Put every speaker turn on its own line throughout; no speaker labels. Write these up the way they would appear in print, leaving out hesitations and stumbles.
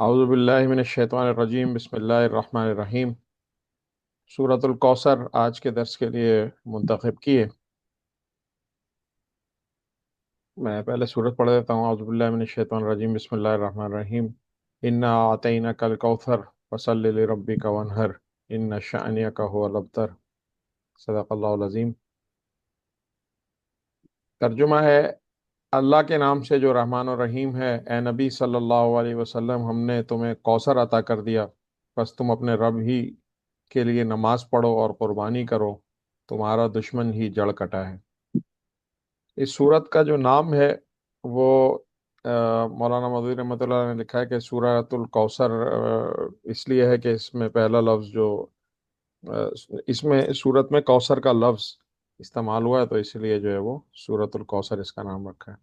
اعوذ باللہ من الشیطان الرجیم، بسم اللہ الرحمن الرحیم۔ سورۃ الکوثر آج کے درس کے لیے منتخب کیے۔ میں پہلے سورت پڑھ دیتا ہوں۔ اعوذ باللہ من الشیطان الرجیم، بسم اللہ الرحمن الرحیم۔ انا اعطیناک الکوثر فصل لربک وانحر ان شانئک هو الابتر۔ صدق اللہ العظیم۔ ترجمہ ہے: اللہ کے نام سے جو رحمان و رحیم ہے، اے نبی صلی اللہ علیہ وسلم، ہم نے تمہیں کوثر عطا کر دیا، بس تم اپنے رب ہی کے لیے نماز پڑھو اور قربانی کرو، تمہارا دشمن ہی جڑ کٹا ہے۔ اس سورت کا جو نام ہے وہ مولانا مودودی رحمۃ اللہ نے لکھا ہے کہ سورۃ الکوثر اس لیے ہے کہ اس میں پہلا لفظ جو آ، اس میں سورت میں کوثر کا لفظ استعمال ہوا ہے، تو اس لیے جو ہے وہ سورۃ الکوثر اس کا نام رکھا ہے۔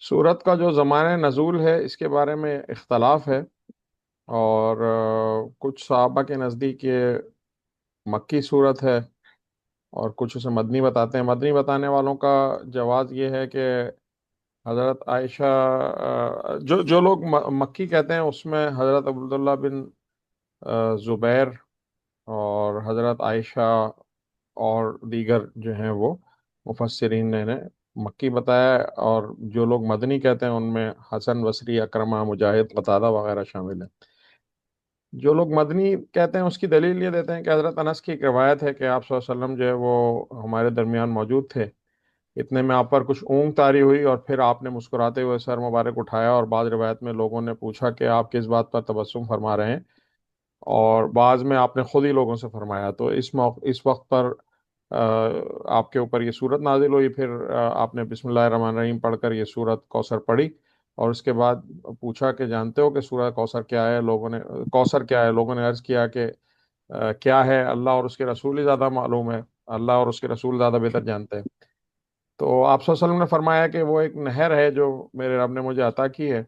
سورت کا جو زمانہ نزول ہے اس کے بارے میں اختلاف ہے، اور کچھ صحابہ کے نزدیک یہ مکی صورت ہے، اور کچھ اسے مدنی بتاتے ہیں۔ مدنی بتانے والوں کا جواز یہ ہے کہ حضرت عائشہ، جو لوگ مکی کہتے ہیں اس میں حضرت عبداللہ بن زبیر اور حضرت عائشہ اور دیگر جو ہیں وہ مفسرین نے مکی بتایا ہے، اور جو لوگ مدنی کہتے ہیں ان میں حسن بصری، اکرمہ، مجاہد، قتادہ وغیرہ شامل ہیں۔ جو لوگ مدنی کہتے ہیں اس کی دلیل یہ دیتے ہیں کہ حضرت انس کی ایک روایت ہے کہ آپ صلی اللہ علیہ وسلم جو ہے وہ ہمارے درمیان موجود تھے، اتنے میں آپ پر کچھ اونگ طاری ہوئی اور پھر آپ نے مسکراتے ہوئے سر مبارک اٹھایا، اور بعض روایت میں لوگوں نے پوچھا کہ آپ کس بات پر تبسم فرما رہے ہیں، اور بعض میں آپ نے خود ہی لوگوں سے فرمایا، تو اس وقت پر آ، آپ کے اوپر یہ صورت نازل ہوئی۔ پھر آپ نے بسم اللہ الرحمن الرحیم پڑھ کر یہ صورت کوثر پڑھی، اور اس کے بعد پوچھا کہ جانتے ہو کہ سورہ کوثر کیا ہے؟ کوثر کیا ہے؟ لوگوں نے عرض کیا کہ کیا ہے؟ اللہ اور اس کے رسول ہی زیادہ معلوم ہے، اللہ اور اس کے رسول زیادہ بہتر جانتے ہیں۔ تو آپ صلی اللہ علیہ وسلم نے فرمایا کہ وہ ایک نہر ہے جو میرے رب نے مجھے عطا کی ہے،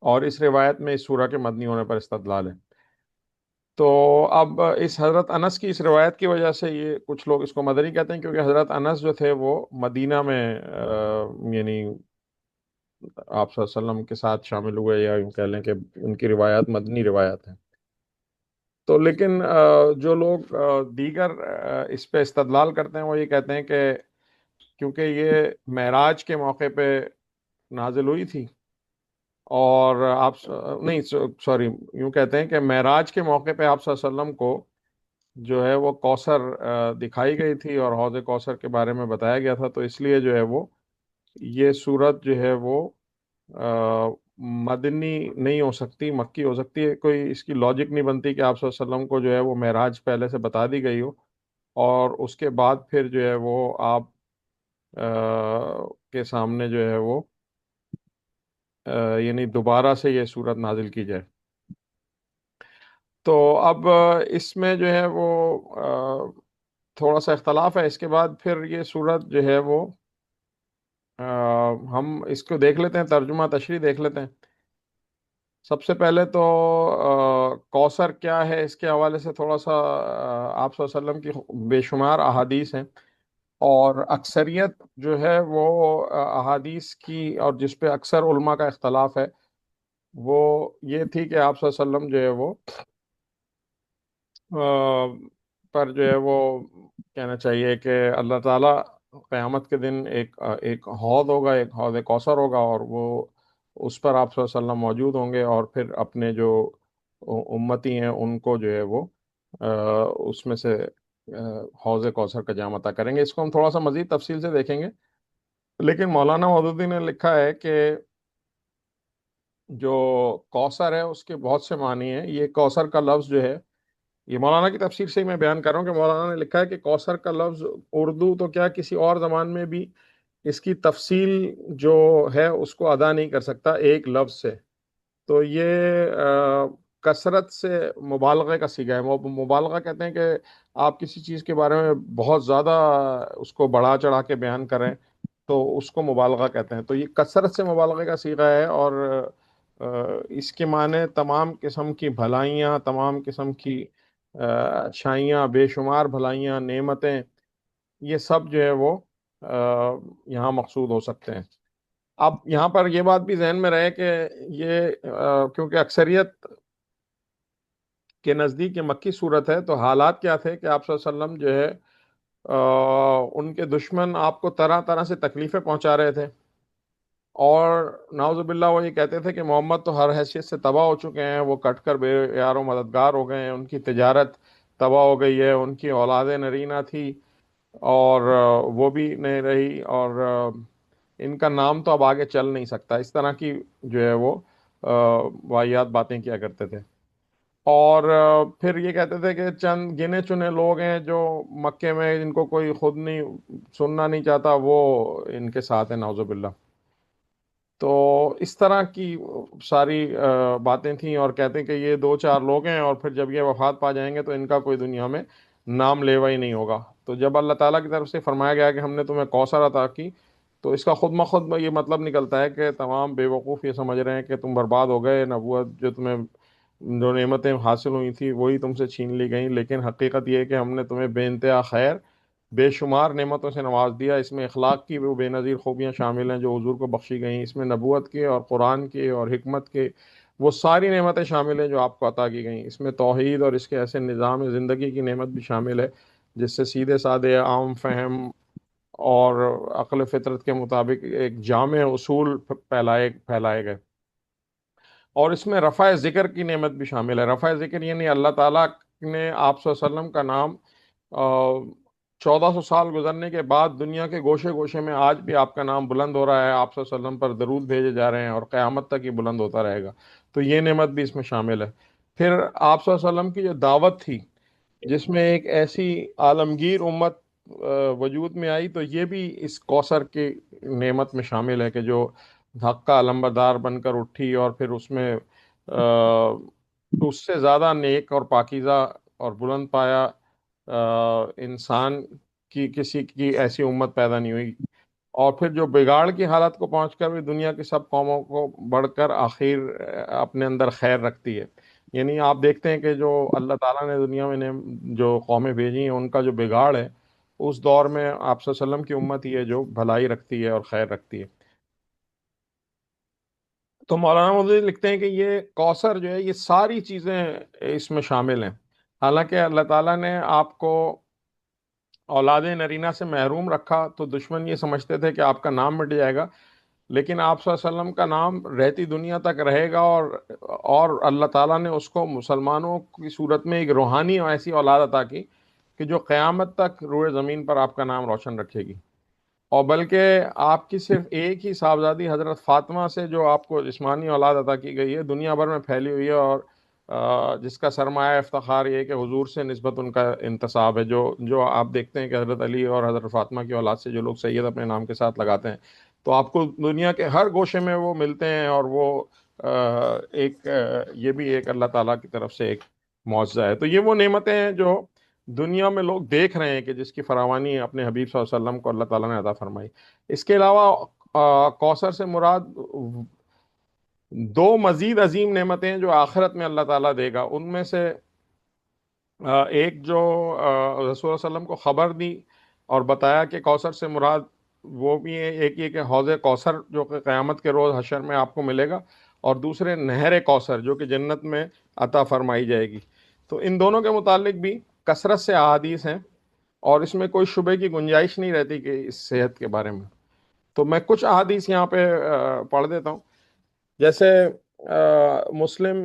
اور اس روایت میں اس سورہ کے مدنی ہونے پر استدلال ہے۔ تو اب اس حضرت انس کی اس روایت کی وجہ سے یہ کچھ لوگ اس کو مدنی کہتے ہیں، کیونکہ حضرت انس جو تھے وہ مدینہ میں یعنی آپ صلی اللہ علیہ وسلم کے ساتھ شامل ہوئے، یا یوں کہہ لیں کہ ان کی روایات مدنی روایات ہیں۔ تو لیکن جو لوگ دیگر اس پہ استدلال کرتے ہیں وہ یہ کہتے ہیں کہ کیونکہ یہ معراج کے موقع پہ نازل ہوئی تھی، اور آپ نہیں، سوری، یوں کہتے ہیں کہ معراج کے موقع پہ آپ صلی اللہ علیہ وسلم کو جو ہے وہ کوثر دکھائی گئی تھی اور حوض کوثر کے بارے میں بتایا گیا تھا، تو اس لیے جو ہے وہ یہ صورت جو ہے وہ آ، مدنی نہیں ہو سکتی، مکی ہو سکتی ہے۔ کوئی اس کی لاجک نہیں بنتی کہ آپ صلی اللہ علیہ وسلم کو جو ہے وہ معراج پہلے سے بتا دی گئی ہو، اور اس کے بعد پھر جو ہے وہ آپ کے سامنے جو ہے وہ یعنی دوبارہ سے یہ صورت نازل کی جائے۔ تو اب اس میں جو ہے وہ تھوڑا سا اختلاف ہے۔ اس کے بعد پھر یہ صورت جو ہے وہ ہم اس کو دیکھ لیتے ہیں، ترجمہ تشریح دیکھ لیتے ہیں۔ سب سے پہلے تو کوثر کیا ہے اس کے حوالے سے تھوڑا سا آپ صلی اللہ علیہ وسلم کی بے شمار احادیث ہیں، اور اکثریت جو ہے وہ احادیث کی، اور جس پہ اکثر علماء کا اختلاف ہے، وہ یہ تھی کہ آپ صلی اللہ علیہ وسلم جو ہے وہ پر جو ہے وہ کہنا چاہیے کہ اللہ تعالیٰ قیامت کے دن ایک حوض ہوگا، ایک حوض کوثر ہوگا، اور وہ اس پر آپ صلی اللہ علیہ وسلم موجود ہوں گے، اور پھر اپنے جو امتی ہیں ان کو جو ہے وہ آ، اس میں سے حوض کوثر کا جام عطا کریں گے۔ اس کو ہم تھوڑا سا مزید تفصیل سے دیکھیں گے، لیکن مولانا مودودی نے لکھا ہے کہ جو کوثر ہے اس کے بہت سے معنی ہیں۔ یہ کوثر کا لفظ جو ہے، یہ مولانا کی تفسیر سے ہی میں بیان کر رہا ہوں کہ مولانا نے لکھا ہے کہ کوثر کا لفظ اردو تو کیا کسی اور زبان میں بھی اس کی تفصیل جو ہے اس کو ادا نہیں کر سکتا ایک لفظ سے۔ تو یہ کثرت سے مبالغہ کا صیغہ ہے۔ مبالغہ کہتے ہیں کہ آپ کسی چیز کے بارے میں بہت زیادہ اس کو بڑھا چڑھا کے بیان کریں تو اس کو مبالغہ کہتے ہیں۔ تو یہ کثرت سے مبالغے کا صیغہ ہے، اور اس کے معنی تمام قسم کی بھلائیاں، تمام قسم کی اچھائیاں، بے شمار بھلائیاں، نعمتیں، یہ سب جو ہے وہ یہاں مقصود ہو سکتے ہیں۔ اب یہاں پر یہ بات بھی ذہن میں رہے کہ یہ کیونکہ اکثریت کے نزدیک یہ مکی صورت ہے، تو حالات کیا تھے کہ آپ صلی اللہ علیہ وسلم جو ہے ان کے دشمن آپ کو طرح طرح سے تکلیفیں پہنچا رہے تھے، اور نعوذ باللہ وہ یہ کہتے تھے کہ محمد تو ہر حیثیت سے تباہ ہو چکے ہیں، وہ کٹ کر بے یار و مددگار ہو گئے ہیں، ان کی تجارت تباہ ہو گئی ہے، ان کی اولاد نرینہ تھی اور وہ بھی نہیں رہی، اور ان کا نام تو اب آگے چل نہیں سکتا، اس طرح کی جو ہے وہ واحد باتیں کیا کرتے تھے۔ اور پھر یہ کہتے تھے کہ چند گنے چنے لوگ ہیں جو مکے میں، جن کو کوئی خود نہیں سننا نہیں چاہتا، وہ ان کے ساتھ ہیں نعوذ باللہ۔ تو اس طرح کی ساری باتیں تھیں، اور کہتے ہیں کہ یہ دو چار لوگ ہیں، اور پھر جب یہ وفات پا جائیں گے تو ان کا کوئی دنیا میں نام لیوا ہی نہیں ہوگا۔ تو جب اللہ تعالیٰ کی طرف سے فرمایا گیا کہ ہم نے تمہیں کوثر عطا کی، تو اس کا خود مخود یہ مطلب نکلتا ہے کہ تمام بے وقوف یہ سمجھ رہے ہیں کہ تم برباد ہو گئے، نبوت جو تمہیں، جو نعمتیں حاصل ہوئی تھی وہی تم سے چھین لی گئیں، لیکن حقیقت یہ ہے کہ ہم نے تمہیں بے انتہا خیر، بے شمار نعمتوں سے نواز دیا۔ اس میں اخلاق کی وہ بے نظیر خوبیاں شامل ہیں جو حضور کو بخشی گئیں، اس میں نبوت کے اور قرآن کے اور حکمت کے وہ ساری نعمتیں شامل ہیں جو آپ کو عطا کی گئیں، اس میں توحید اور اس کے ایسے نظام زندگی کی نعمت بھی شامل ہے جس سے سیدھے سادے عام فہم اور عقل فطرت کے مطابق ایک جامع اصول پھیلائے گئے۔ اور اس میں رفع ذکر کی نعمت بھی شامل ہے۔ رفع ذکر یعنی اللہ تعالیٰ نے آپ صلی اللہ علیہ وسلم کا نام 1400 سال گزرنے کے بعد دنیا کے گوشے گوشے میں آج بھی آپ کا نام بلند ہو رہا ہے، آپ صلی اللہ علیہ وسلم پر درود بھیجے جا رہے ہیں، اور قیامت تک یہ بلند ہوتا رہے گا۔ تو یہ نعمت بھی اس میں شامل ہے۔ پھر آپ صلی اللہ علیہ وسلم کی جو دعوت تھی، جس میں ایک ایسی عالمگیر امت وجود میں آئی، تو یہ بھی اس کوثر کی نعمت میں شامل ہے کہ جو حق کا علمبردار بن کر اٹھی، اور پھر اس میں اس سے زیادہ نیک اور پاکیزہ اور بلند پایا انسان کی کسی کی ایسی امت پیدا نہیں ہوئی، اور پھر جو بگاڑ کی حالت کو پہنچ کر بھی دنیا کی سب قوموں کو بڑھ کر آخر اپنے اندر خیر رکھتی ہے۔ یعنی آپ دیکھتے ہیں کہ جو اللہ تعالیٰ نے دنیا میں جو قومیں بھیجی ہیں، ان کا جو بگاڑ ہے، اس دور میں آپ صلی اللہ علیہ وسلم کی امت ہی ہے جو بھلائی رکھتی ہے اور خیر رکھتی ہے۔ تو مولانا مودودی لکھتے ہیں کہ یہ کوثر جو ہے، یہ ساری چیزیں اس میں شامل ہیں۔ حالانکہ اللہ تعالیٰ نے آپ کو اولاد نرینہ سے محروم رکھا تو دشمن یہ سمجھتے تھے کہ آپ کا نام مٹ جائے گا، لیکن آپ صلی اللہ علیہ وسلم کا نام رہتی دنیا تک رہے گا، اور اللہ تعالیٰ نے اس کو مسلمانوں کی صورت میں ایک روحانی اور ایسی اولاد عطا کی کہ جو قیامت تک روئے زمین پر آپ کا نام روشن رکھے گی۔ اور بلکہ آپ کی صرف ایک ہی صاحبزادی حضرت فاطمہ سے جو آپ کو جسمانی اولاد عطا کی گئی ہے، دنیا بھر میں پھیلی ہوئی ہے، اور جس کا سرمایہ افتخار یہ ہے کہ حضور سے نسبت ان کا انتساب ہے۔ جو آپ دیکھتے ہیں کہ حضرت علی اور حضرت فاطمہ کی اولاد سے جو لوگ سید اپنے نام کے ساتھ لگاتے ہیں، تو آپ کو دنیا کے ہر گوشے میں وہ ملتے ہیں، اور وہ یہ بھی ایک اللہ تعالیٰ کی طرف سے ایک معجزہ ہے۔ تو یہ وہ نعمتیں ہیں جو دنیا میں لوگ دیکھ رہے ہیں کہ جس کی فراوانی اپنے حبیب صلی اللہ علیہ وسلم کو اللہ تعالیٰ نے عطا فرمائی۔ اس کے علاوہ کوثر سے مراد دو مزید عظیم نعمتیں ہیں جو آخرت میں اللہ تعالیٰ دے گا۔ ان میں سے ایک جو رسول اللہ صلی اللہ علیہ وسلم کو خبر دی اور بتایا کہ کوثر سے مراد وہ بھی ہے، ایک یہ کہ حوض کوثر جو کہ قیامت کے روز حشر میں آپ کو ملے گا، اور دوسرے نہر کوثر جو کہ جنت میں عطا فرمائی جائے گی۔ تو ان دونوں کے متعلق بھی کثرت سے احادیث ہیں، اور اس میں کوئی شبے کی گنجائش نہیں رہتی کہ اس صحت کے بارے میں۔ تو میں کچھ احادیث یہاں پہ پڑھ دیتا ہوں۔ جیسے مسلم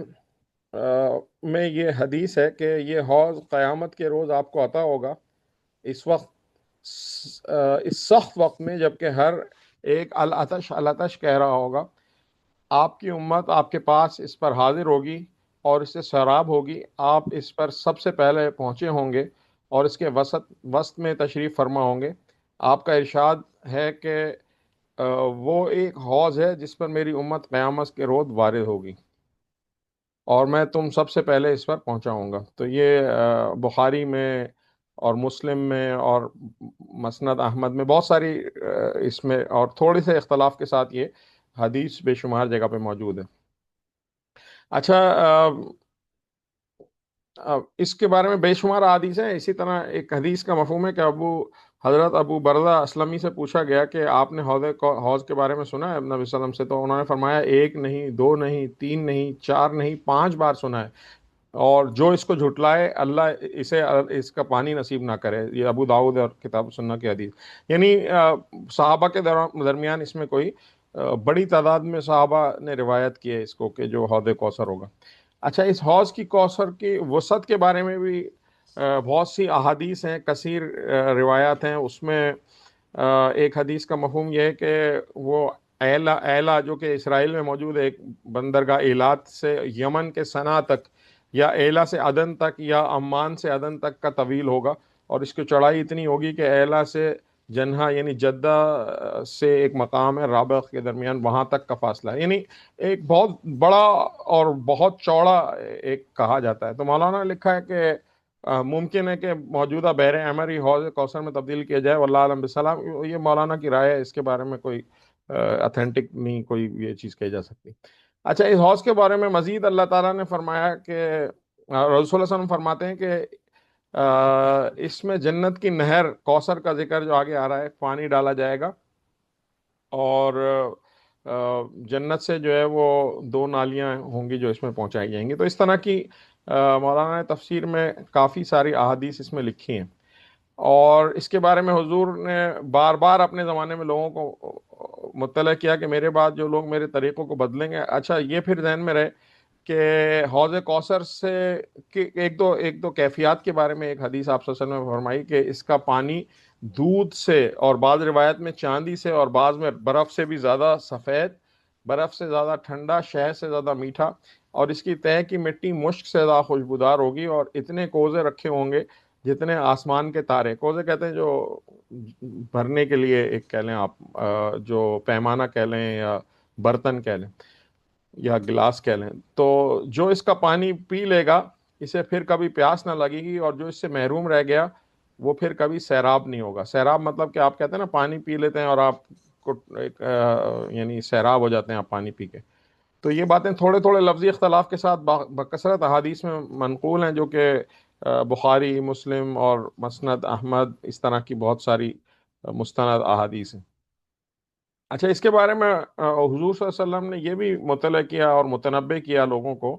میں یہ حدیث ہے کہ یہ حوض قیامت کے روز آپ کو عطا ہوگا، اس وقت اس سخت وقت میں جب کہ ہر ایک العطش العطش کہہ رہا ہوگا، آپ کی امت آپ کے پاس اس پر حاضر ہوگی اور اس سے سیراب ہوگی، آپ اس پر سب سے پہلے پہنچے ہوں گے اور اس کے وسط میں تشریف فرما ہوں گے۔ آپ کا ارشاد ہے کہ وہ ایک حوض ہے جس پر میری امت قیامت کے روز وارد ہوگی، اور میں تم سب سے پہلے اس پر پہنچا ہوں گا۔ تو یہ بخاری میں اور مسلم میں اور مسند احمد میں بہت ساری اس میں اور تھوڑے سے اختلاف کے ساتھ یہ حدیث بے شمار جگہ پہ موجود ہے۔ اچھا، اس کے بارے میں بے شمار حدیث ہیں۔ اسی طرح ایک حدیث کا مفہوم ہے کہ ابو حضرت ابو بردہ اسلمی سے پوچھا گیا کہ آپ نے حوض کے بارے میں سنا ہے نبی صلی اللہ علیہ وسلم سے؟ تو انہوں نے فرمایا ایک نہیں، دو نہیں، تین نہیں، چار نہیں، 5 بار سنا ہے، اور جو اس کو جھٹلائے اللہ اسے اس کا پانی نصیب نہ کرے۔ یہ ابو داؤد اور کتاب سنہ کی حدیث۔ یعنی صحابہ کے درمیان اس میں کوئی بڑی تعداد میں صحابہ نے روایت کی ہے اس کو کہ جو حوض کوثر ہوگا۔ اچھا، اس حوض کی کوثر کی وسعت کے بارے میں بھی بہت سی احادیث ہیں، کثیر روایات ہیں۔ اس میں ایک حدیث کا مفہوم یہ ہے کہ وہ ایلا، ایلا جو کہ اسرائیل میں موجود ہے، ایک بندرگاہ ایلات سے یمن کے صنعا تک، یا ایلا سے عدن تک، یا عمان سے عدن تک کا طویل ہوگا، اور اس کی چوڑائی اتنی ہوگی کہ ایلا سے جنہا یعنی جدہ سے ایک مقام ہے رابغ کے درمیان، وہاں تک کا فاصلہ ہے، یعنی ایک بہت بڑا اور بہت چوڑا ایک کہا جاتا ہے۔ تو مولانا نے لکھا ہے کہ ممکن ہے کہ موجودہ بحر احمر ہی حوض کوثر میں تبدیل کیا جائے، واللہ عالم بالسلام۔ یہ مولانا کی رائے ہے، اس کے بارے میں کوئی اتھینٹک نہیں کوئی یہ چیز کہی جا سکتی۔ اچھا، اس حوض کے بارے میں مزید اللہ تعالیٰ نے فرمایا کہ رسول اللہ صلی اللہ علیہ وسلم فرماتے ہیں کہ اس میں جنت کی نہر کوثر کا ذکر جو آگے آ رہا ہے، پانی ڈالا جائے گا، اور جنت سے جو ہے وہ 2 نالیاں ہوں گی جو اس میں پہنچائی جائیں گی۔ تو اس طرح کی مولانا نے تفسیر میں کافی ساری احادیث اس میں لکھی ہیں، اور اس کے بارے میں حضور نے بار بار اپنے زمانے میں لوگوں کو مطلع کیا کہ میرے بعد جو لوگ میرے طریقوں کو بدلیں گے۔ اچھا، یہ پھر ذہن میں رہے کہ حوض کوثر سے ایک دو کیفیات کے بارے میں ایک حدیث آپ صلی اللہ علیہ وسلم نے فرمائی کہ اس کا پانی دودھ سے، اور بعض روایت میں چاندی سے، اور بعض میں برف سے بھی زیادہ سفید، برف سے زیادہ ٹھنڈا، شہد سے زیادہ میٹھا، اور اس کی تہہ کی مٹی مشک سے زیادہ خوشبودار ہوگی، اور اتنے کوزے رکھے ہوں گے جتنے آسمان کے تارے۔ کوزے کہتے ہیں جو بھرنے کے لیے، ایک کہہ لیں آپ، جو پیمانہ کہہ لیں یا برتن کہہ لیں یا گلاس کہہ لیں، تو جو اس کا پانی پی لے گا اسے پھر کبھی پیاس نہ لگے گی، اور جو اس سے محروم رہ گیا وہ پھر کبھی سیراب نہیں ہوگا۔ سیراب مطلب کہ آپ کہتے ہیں نا پانی پی لیتے ہیں اور آپ کو ایک یعنی سیراب ہو جاتے ہیں آپ پانی پی کے۔ تو یہ باتیں تھوڑے تھوڑے لفظی اختلاف کے ساتھ بکثرت احادیث میں منقول ہیں، جو کہ بخاری، مسلم اور مسند احمد، اس طرح کی بہت ساری مستند احادیث ہیں۔ اچھا، اس کے بارے میں حضور صلی اللہ علیہ وسلم نے یہ بھی مطلع کیا اور متنبع کیا لوگوں کو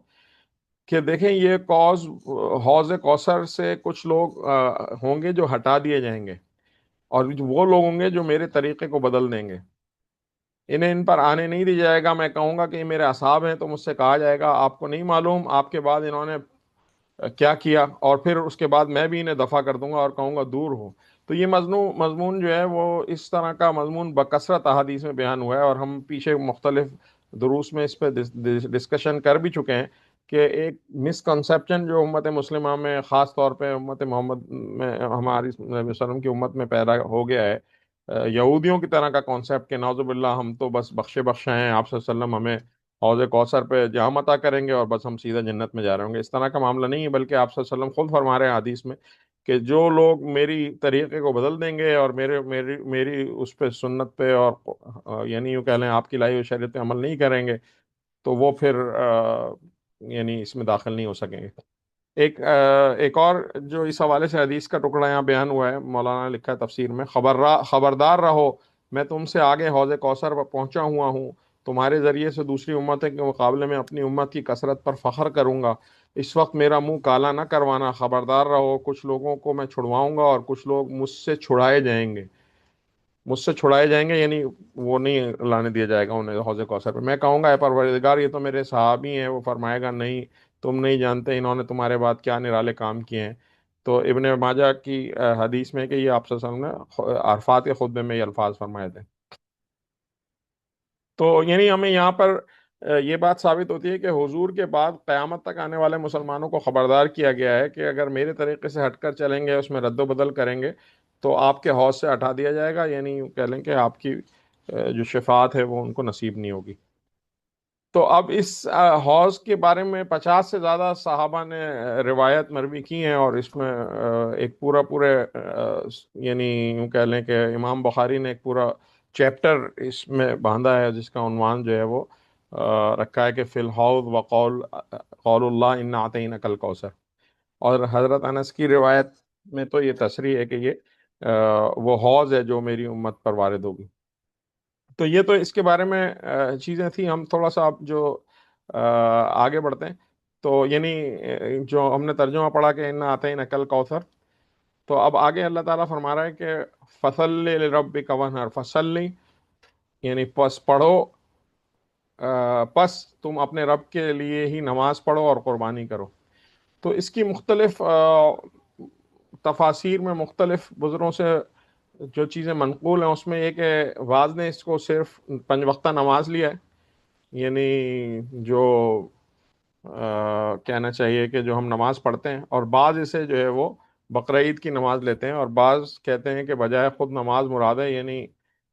کہ دیکھیں یہ حوض کوثر سے کچھ لوگ ہوں گے جو ہٹا دیے جائیں گے، اور وہ لوگ ہوں گے جو میرے طریقے کو بدل دیں گے، انہیں ان پر آنے نہیں دیا جائے گا۔ میں کہوں گا کہ یہ میرے اصحاب ہیں، تو مجھ سے کہا جائے گا آپ کو نہیں معلوم آپ کے بعد انہوں نے کیا کیا، اور پھر اس کے بعد میں بھی انہیں دفع کر دوں گا اور کہوں گا دور ہو۔ تو یہ مضمون جو ہے وہ اس طرح کا مضمون بکثرت احادیث میں بیان ہوا ہے، اور ہم پیچھے مختلف دروس میں اس پہ ڈسکشن کر بھی چکے ہیں کہ ایک مسکنسیپشن جو امت مسلمہ میں، خاص طور پہ امت محمد میں، ہماری نبی صلی اللہ علیہ وسلم کی امت میں پیدا ہو گیا ہے، یہودیوں کی طرح کا کانسیپٹ کہ نعوذ باللہ ہم تو بس بخشے بخشے ہیں، آپ صلی اللہ علیہ وسلم ہمیں حوض کوثر پہ جام عطا کریں گے اور بس ہم سیدھا جنت میں جا رہے ہوں گے۔ اس طرح کا معاملہ نہیں ہے، بلکہ آپ صلی اللہ علیہ وسلم خود فرما رہے ہیں حدیث میں کہ جو لوگ میری طریقے کو بدل دیں گے اور میری اس پہ سنت پہ، اور یعنی یوں کہہ لیں آپ کی لائی ہوئی شریعت پہ عمل نہیں کریں گے، تو وہ پھر یعنی اس میں داخل نہیں ہو سکیں گے۔ ایک اور جو اس حوالے سے حدیث کا ٹکڑا یہاں بیان ہوا ہے، مولانا نے لکھا ہے تفسیر میں، خبردار رہو، میں تم سے آگے حوض کوثر پر پہنچا ہوا ہوں، تمہارے ذریعے سے دوسری امتوں کے مقابلے میں اپنی امت کی کثرت پر فخر کروں گا، اس وقت میرا منہ کالا نہ کروانا، خبردار رہو، کچھ لوگوں کو میں چھڑواؤں گا اور کچھ لوگ مجھ سے چھڑائے جائیں گے، یعنی وہ نہیں لانے دیا جائے گا انہیں حوض کوثر پہ۔ میں کہوں گا اے پروردگار یہ تو میرے صحابی ہیں، وہ فرمائے گا نہیں، تم نہیں جانتے انہوں نے تمہارے بعد کیا نرالے کام کیے ہیں۔ تو ابن ماجہ کی حدیث میں کہ یہ آپ صلی اللہ علیہ وسلم نے عرفات کے خطبے میں یہ الفاظ فرمائے تھے۔ تو یعنی ہمیں یہاں پر یہ بات ثابت ہوتی ہے کہ حضور کے بعد قیامت تک آنے والے مسلمانوں کو خبردار کیا گیا ہے کہ اگر میرے طریقے سے ہٹ کر چلیں گے، اس میں رد و بدل کریں گے، تو آپ کے حوض سے ہٹا دیا جائے گا، یعنی یوں کہہ لیں کہ آپ کی جو شفاعت ہے وہ ان کو نصیب نہیں ہوگی۔ تو اب اس حوض کے بارے میں 50 سے زیادہ صحابہ نے روایت مروی کی ہیں، اور اس میں ایک پورے یعنی یوں کہہ لیں کہ امام بخاری نے ایک پورا چیپٹر اس میں باندھا ہے، جس کا عنوان جو ہے وہ رکھا ہے کہ فی الحوض قول اللہ انا اعطیناک الکوثر۔ اور حضرت انس کی روایت میں تو یہ تصریح ہے کہ یہ وہ حوض ہے جو میری امت پر وارد ہوگی۔ تو یہ تو اس کے بارے میں چیزیں تھیں۔ ہم تھوڑا سا اب جو آگے بڑھتے ہیں، تو یعنی جو ہم نے ترجمہ پڑھا کہ ان آتے نقل کوثر، تو اب آگے اللہ تعالیٰ فرما رہا ہے کہ فصل لربک وانحر، فصل یعنی پس پڑھو، پس تم اپنے رب کے لیے ہی نماز پڑھو اور قربانی کرو۔ تو اس کی مختلف تفاسیر میں مختلف بزرگوں سے جو چیزیں منقول ہیں، اس میں ایک ہے بعض نے اس کو صرف 5 وقتہ نماز لیا ہے، یعنی جو کہنا چاہیے کہ جو ہم نماز پڑھتے ہیں، اور بعض اسے جو ہے وہ بقرعید کی نماز لیتے ہیں، اور بعض کہتے ہیں کہ بجائے خود نماز مراد ہے، یعنی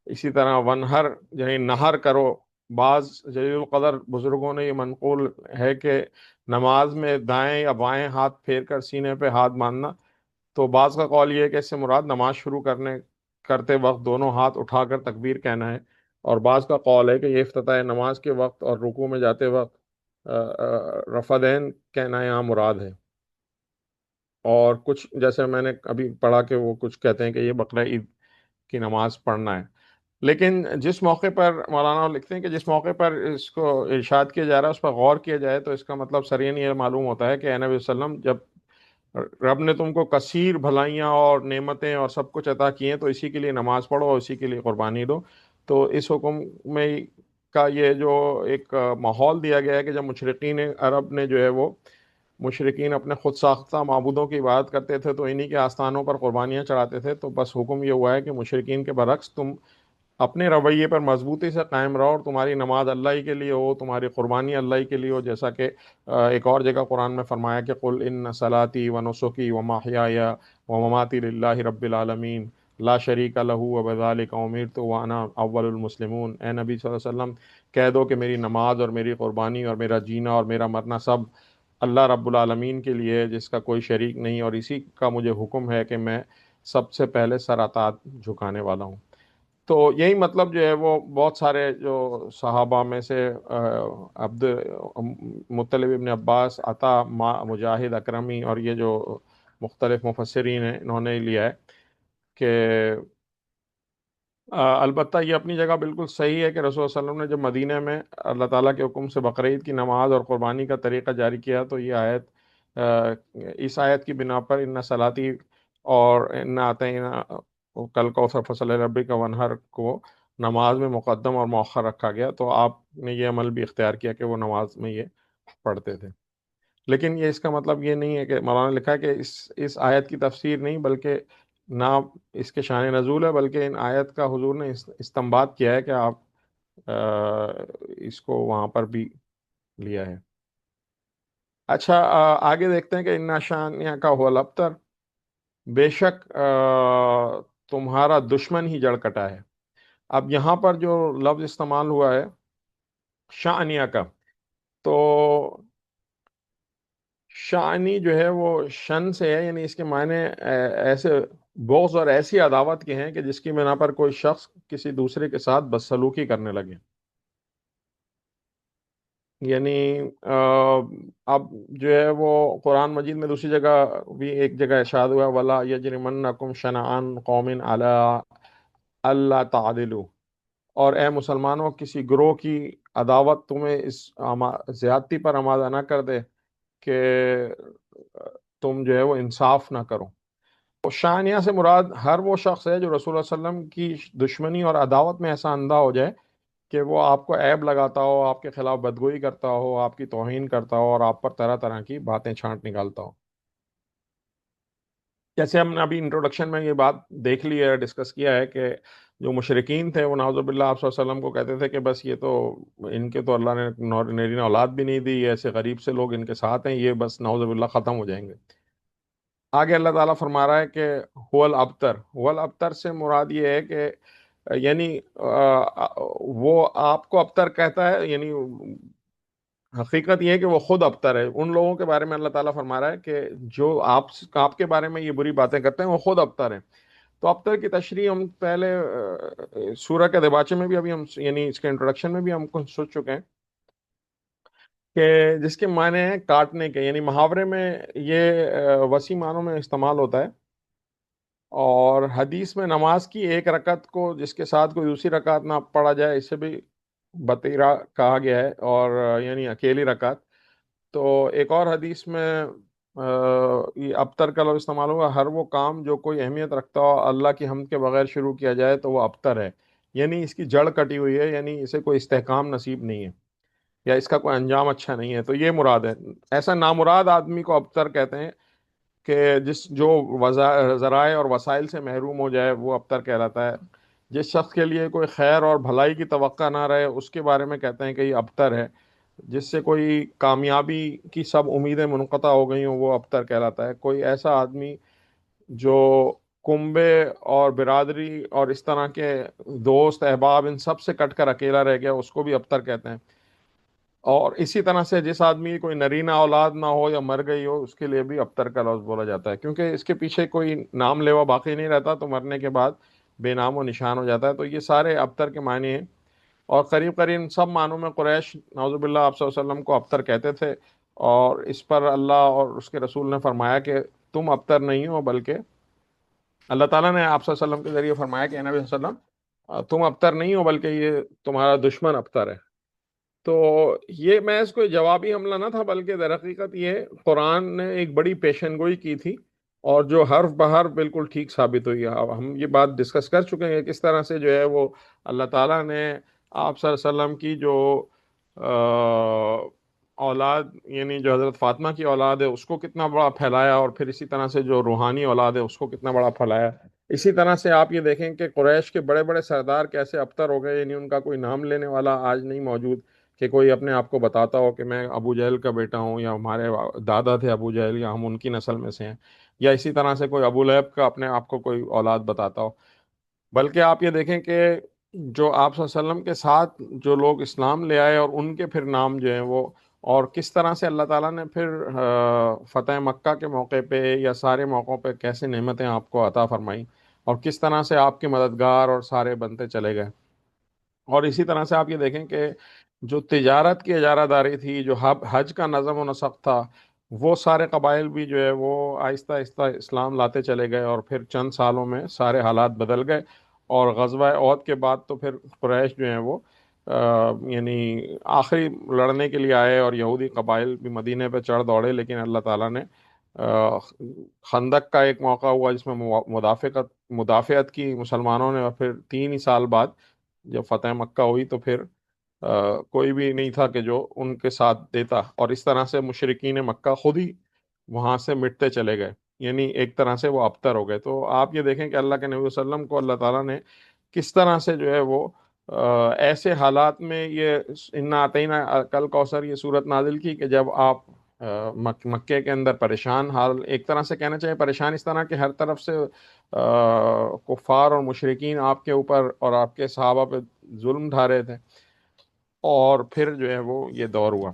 اسی طرح ونہر یعنی نہر کرو۔ بعض جلیل القدر بزرگوں نے یہ منقول ہے کہ نماز میں دائیں یا بائیں ہاتھ پھیر کر سینے پہ ہاتھ باندھنا، تو بعض کا قول یہ ہے کہ اس سے مراد نماز شروع کرتے وقت دونوں ہاتھ اٹھا کر تکبیر کہنا ہے، اور بعض کا قول ہے کہ یہ افتتاح نماز کے وقت اور رکوع میں جاتے وقت رفع دین کہنا یہاں مراد ہے۔ اور کچھ جیسے میں نے ابھی پڑھا کہ وہ کچھ کہتے ہیں کہ یہ بقرہ عید کی نماز پڑھنا ہے۔ لیکن جس موقع پر مولانا لکھتے ہیں کہ جس موقع پر اس کو ارشاد کیا جا رہا ہے اس پر غور کیا جائے، تو اس کا مطلب سرین یہ معلوم ہوتا ہے کہ اے نبی صلی اللہ علیہ وسلم، جب رب نے تم کو کثیر بھلائیاں اور نعمتیں اور سب کچھ عطا کی ہیں، تو اسی کے لیے نماز پڑھو اور اسی کے لیے قربانی دو۔ تو اس حکم میں کا یہ جو ایک ماحول دیا گیا ہے کہ جب مشرقین عرب نے جو ہے وہ مشرقین اپنے خود ساختہ معبودوں کی عبادت کرتے تھے، تو انہی کے آستانوں پر قربانیاں چڑھاتے تھے، تو بس حکم یہ ہوا ہے کہ مشرقین کے برعکس تم اپنے رویے پر مضبوطی سے قائم رہو، اور تمہاری نماز اللہ ہی کے لیے ہو، تمہاری قربانی اللہ ہی کے لیے ہو، جیسا کہ ایک اور جگہ قرآن میں فرمایا کہ قل ان صلاتی و نسکی و محیای و مماتی للہ رب العالمین لا شریک لہ وبذالک امرت وانا اول المسلمون۔ اے نبی صلی اللہ علیہ وسلم، کہہ دو کہ میری نماز اور میری قربانی اور میرا جینا اور میرا مرنا سب اللہ رب العالمین کے لیے ہے، جس کا کوئی شریک نہیں، اور اسی کا مجھے حکم ہے کہ میں سب سے پہلے سر عطا جھکانے والا ہوں۔ تو یہی مطلب جو ہے وہ بہت سارے جو صحابہ میں سے عبد مطلب ابن عباس، عطا، مجاہد، اکرمی، اور یہ جو مختلف مفسرین ہیں، انہوں نے لیا ہے کہ البتہ یہ اپنی جگہ بالکل صحیح ہے کہ رسول اللہ علیہ وسلم نے جب مدینہ میں اللہ تعالیٰ کے حکم سے بقرعید کی نماز اور قربانی کا طریقہ جاری کیا، تو یہ آیت اس آیت کی بنا پر ان صلاتی اور ان آتے کل کوثر فصل ربی کا ونہر کو نماز میں مقدم اور مؤخر رکھا گیا، تو آپ نے یہ عمل بھی اختیار کیا کہ وہ نماز میں یہ پڑھتے تھے۔ لیکن یہ اس کا مطلب یہ نہیں ہے کہ مولانا نے لکھا ہے کہ اس آیت کی تفسیر نہیں، بلکہ نہ اس کے شان نزول ہے، بلکہ ان آیت کا حضور نے استنباط کیا ہے کہ آپ اس کو وہاں پر بھی لیا ہے۔ اچھا، آگے دیکھتے ہیں کہ ان شانیہ کا ہو الابتر، بے شک تمہارا دشمن ہی جڑ کٹا ہے۔ اب یہاں پر جو لفظ استعمال ہوا ہے شانیہ کا، تو شانی جو ہے وہ شن سے ہے، یعنی اس کے معنی ایسے بغض اور ایسی عداوت کے ہیں کہ جس کی بنا پر کوئی شخص کسی دوسرے کے ساتھ بدسلوکی کرنے لگے۔ یعنی اب جو ہے وہ قرآن مجید میں دوسری جگہ بھی ایک جگہ ارشاد ہوا ولا یجرمنکم شنآن قوم علی اللہ تعدلوا، اور اے مسلمانوں کسی گروہ کی عداوت تمہیں اس زیادتی پر آمادہ نہ کر دے کہ تم جو ہے وہ انصاف نہ کرو۔ تو شانیہ سے مراد ہر وہ شخص ہے جو رسول اللہ صلی اللہ علیہ وسلم کی دشمنی اور عداوت میں ایسا اندھا ہو جائے کہ وہ آپ کو عیب لگاتا ہو، آپ کے خلاف بدگوئی کرتا ہو، آپ کی توہین کرتا ہو، اور آپ پر طرح طرح کی باتیں چھانٹ نکالتا ہو۔ جیسے ہم نے ابھی انٹروڈکشن میں یہ بات دیکھ لی ہے، ڈسکس کیا ہے کہ جو مشرکین تھے وہ نعوذ باللہ آپ صلی اللہ علیہ وسلم کو کہتے تھے کہ بس یہ تو ان کے تو اللہ نے نرین اولاد بھی نہیں دی، یہ ایسے غریب سے لوگ ان کے ساتھ ہیں، یہ بس نعوذ باللہ ختم ہو جائیں گے۔ آگے اللہ تعالیٰ فرما رہا ہے کہ هو الابتر، هو الابتر سے مراد یہ ہے کہ یعنی وہ آپ کو ابتر کہتا ہے، یعنی حقیقت یہ ہے کہ وہ خود ابتر ہے۔ ان لوگوں کے بارے میں اللہ تعالیٰ فرما رہا ہے کہ جو آپ کے بارے میں یہ بری باتیں کرتے ہیں وہ خود ابتر ہیں۔ تو ابتر کی تشریح ہم پہلے سورہ کے دیباچے میں بھی ابھی ہم یعنی اس کے انٹروڈکشن میں بھی ہم کچھ سوچ چکے ہیں کہ جس کے معنی ہیں کاٹنے کے، یعنی محاورے میں یہ وسیع معنوں میں استعمال ہوتا ہے، اور حدیث میں نماز کی ایک رکعت کو جس کے ساتھ کوئی دوسری رکعت نہ پڑھا جائے اسے بھی بتیرا کہا گیا ہے، اور یعنی اکیلی رکعت۔ تو ایک اور حدیث میں یہ ابتر کا لفظ استعمال ہوگا، ہر وہ کام جو کوئی اہمیت رکھتا ہو اللہ کی حمد کے بغیر شروع کیا جائے تو وہ ابتر ہے، یعنی اس کی جڑ کٹی ہوئی ہے، یعنی اسے کوئی استحکام نصیب نہیں ہے، یا اس کا کوئی انجام اچھا نہیں ہے، تو یہ مراد ہے۔ ایسا نامراد آدمی کو ابتر کہتے ہیں کہ جو ذرائع اور وسائل سے محروم ہو جائے وہ ابتر کہلاتا ہے۔ جس شخص کے لیے کوئی خیر اور بھلائی کی توقع نہ رہے اس کے بارے میں کہتے ہیں کہ یہ ابتر ہے۔ جس سے کوئی کامیابی کی سب امیدیں منقطع ہو گئی ہوں وہ ابتر کہلاتا ہے۔ کوئی ایسا آدمی جو کنبے اور برادری اور اس طرح کے دوست احباب ان سب سے کٹ کر اکیلا رہ گیا اس کو بھی ابتر کہتے ہیں۔ اور اسی طرح سے جس آدمی کی کوئی نرینہ اولاد نہ ہو یا مر گئی ہو اس کے لیے بھی ابتر کا لفظ بولا جاتا ہے، کیونکہ اس کے پیچھے کوئی نام لیوا باقی نہیں رہتا تو مرنے کے بعد بے نام و نشان ہو جاتا ہے۔ تو یہ سارے ابتر کے معنی ہیں، اور قریب قریب سب معنوں میں قریش نعوذ باللہ آپ صلی اللہ علیہ وسلم کو ابتر کہتے تھے، اور اس پر اللہ اور اس کے رسول نے فرمایا کہ تم ابتر نہیں ہو، بلکہ اللہ تعالیٰ نے آپ صلی اللہ علیہ وسلم کے ذریعے فرمایا کہ اے نبی صلی اللہ علیہ وسلم تم ابتر نہیں ہو بلکہ یہ تمہارا دشمن ابتر ہے۔ تو یہ محض کوئی جوابی حملہ نہ تھا، بلکہ در حقیقت یہ قرآن نے ایک بڑی پیشن گوئی کی تھی، اور جو حرف بحرف بالکل ٹھیک ثابت ہوئی ہے۔ اب ہم یہ بات ڈسکس کر چکے ہیں کہ کس طرح سے جو ہے وہ اللہ تعالیٰ نے آپ صلی اللہ علیہ وسلم کی جو اولاد، یعنی جو حضرت فاطمہ کی اولاد ہے اس کو کتنا بڑا پھیلایا، اور پھر اسی طرح سے جو روحانی اولاد ہے اس کو کتنا بڑا پھیلایا۔ اسی طرح سے آپ یہ دیکھیں کہ قریش کے بڑے بڑے سردار کیسے ابتر ہو گئے، یعنی ان کا کوئی نام لینے والا آج نہیں موجود کہ کوئی اپنے آپ کو بتاتا ہو کہ میں ابو جہل کا بیٹا ہوں، یا ہمارے دادا تھے ابو جہل، یا ہم ان کی نسل میں سے ہیں، یا اسی طرح سے کوئی ابو لہب کا اپنے آپ کو کوئی اولاد بتاتا ہو۔ بلکہ آپ یہ دیکھیں کہ جو آپ صلی اللہ علیہ وسلم کے ساتھ جو لوگ اسلام لے آئے اور ان کے پھر نام جو ہیں وہ، اور کس طرح سے اللہ تعالیٰ نے پھر فتح مکہ کے موقع پہ یا سارے موقعوں پہ کیسے نعمتیں آپ کو عطا فرمائیں، اور کس طرح سے آپ کے مددگار اور سارے بنتے چلے گئے۔ اور اسی طرح سے آپ یہ دیکھیں کہ جو تجارت کی اجارہ داری تھی، جو حج کا نظم و نسق تھا، وہ سارے قبائل بھی جو ہے وہ آہستہ آہستہ اسلام لاتے چلے گئے، اور پھر چند سالوں میں سارے حالات بدل گئے۔ اور غزوہ احد کے بعد تو پھر قریش جو ہیں وہ یعنی آخری لڑنے کے لیے آئے، اور یہودی قبائل بھی مدینے پہ چڑھ دوڑے، لیکن اللہ تعالیٰ نے آ، خندق کا ایک موقع ہوا جس میں مدافعت کی مسلمانوں نے، اور پھر 3 ہی سال بعد جب فتح مکہ ہوئی تو پھر کوئی بھی نہیں تھا کہ جو ان کے ساتھ دیتا، اور اس طرح سے مشرکین مکہ خود ہی وہاں سے مٹتے چلے گئے، یعنی ایک طرح سے وہ ابتر ہو گئے۔ تو آپ یہ دیکھیں کہ اللہ کے نبی صلی اللہ علیہ وسلم کو اللہ تعالیٰ نے کس طرح سے جو ہے وہ ایسے حالات میں یہ انا اعطینا کل کوثر یہ صورت نازل کی کہ جب آپ مکے کے اندر پریشان حال، ایک طرح سے کہنا چاہیے پریشان اس طرح کہ ہر طرف سے کفار اور مشرکین آپ کے اوپر اور آپ کے صحابہ پہ ظلم ڈھا رہے تھے، اور پھر جو ہے وہ یہ دور ہوا۔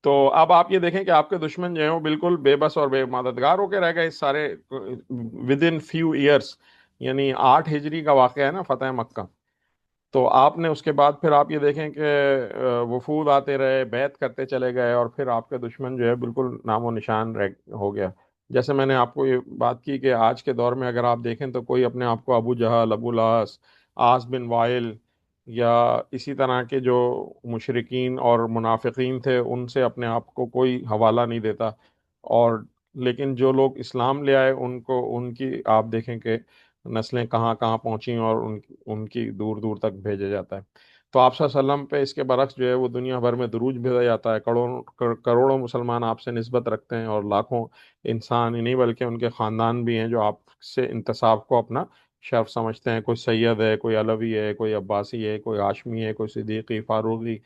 تو اب آپ یہ دیکھیں کہ آپ کے دشمن جو ہیں وہ بالکل بے بس اور بے مددگار ہو کے رہ گئے اس سارے ود ان فیو ایئرس، یعنی 8 ہجری کا واقعہ ہے نا فتح مکہ۔ تو آپ نے اس کے بعد پھر آپ یہ دیکھیں کہ وفود آتے رہے، بیعت کرتے چلے گئے، اور پھر آپ کے دشمن جو ہے بالکل نام و نشان ہو گیا۔ جیسے میں نے آپ کو یہ بات کی کہ آج کے دور میں اگر آپ دیکھیں تو کوئی اپنے آپ کو ابو جہل، ابو لاس، آس بن وائل، یا اسی طرح کے جو مشرکین اور منافقین تھے ان سے اپنے آپ کو کوئی حوالہ نہیں دیتا، اور لیکن جو لوگ اسلام لے آئے ان کو ان کی آپ دیکھیں کہ نسلیں کہاں کہاں پہنچیں، اور ان کی دور دور تک بھیجا جاتا ہے۔ تو آپ صلی اللہ علیہ وسلم پہ اس کے برعکس جو ہے وہ دنیا بھر میں درود بھیجا جاتا ہے، کروڑوں مسلمان آپ سے نسبت رکھتے ہیں، اور لاکھوں انسان ہی نہیں بلکہ ان کے خاندان بھی ہیں جو آپ سے انتساب کو اپنا شرف سمجھتے ہیں۔ کوئی سید ہے، کوئی علوی ہے، کوئی عباسی ہے، کوئی ہاشمی ہے، کوئی صدیقی، فاروقی،